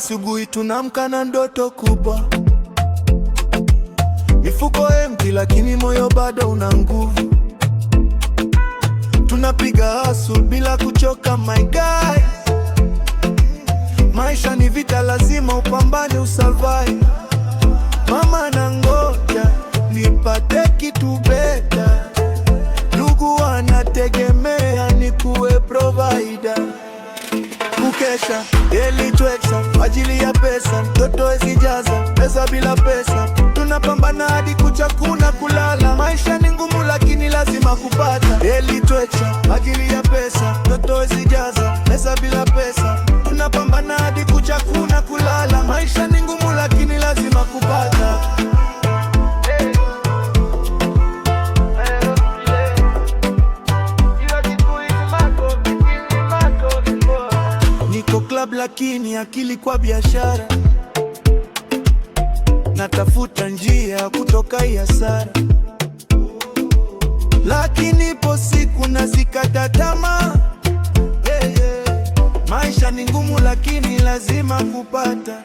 asubuhi tunamka na ndoto kubwa, mifuko empty lakini moyo bado una nguvu. Tunapiga hustle bila kuchoka my guy. Maisha ni vita, lazima upambane usurvive. Mama nangoja nipate kitu beta, ndugu wanategemea nikuwe provider. Kukesha daily twexa kwa ajili ya pesa, mtoto hawezi jaza pesa bila pesa. Tunapambana hadi kucha, kuna kulala. Maisha ni ngumu lakini lazima kupata. Daily twexa kwa ajili ya pesa, mtoto hawezi jaza pesa bila pesa. Tunapambana hadi kucha, kuna kulala. Maisha ni ngumu lakini lazima kupata. Niko club lakini akili kwa biashara, natafuta njia kutoka hii hasara. Lakini ipo siku nazikata tamaa. Maisha ni ngumu lakini lazima kupata.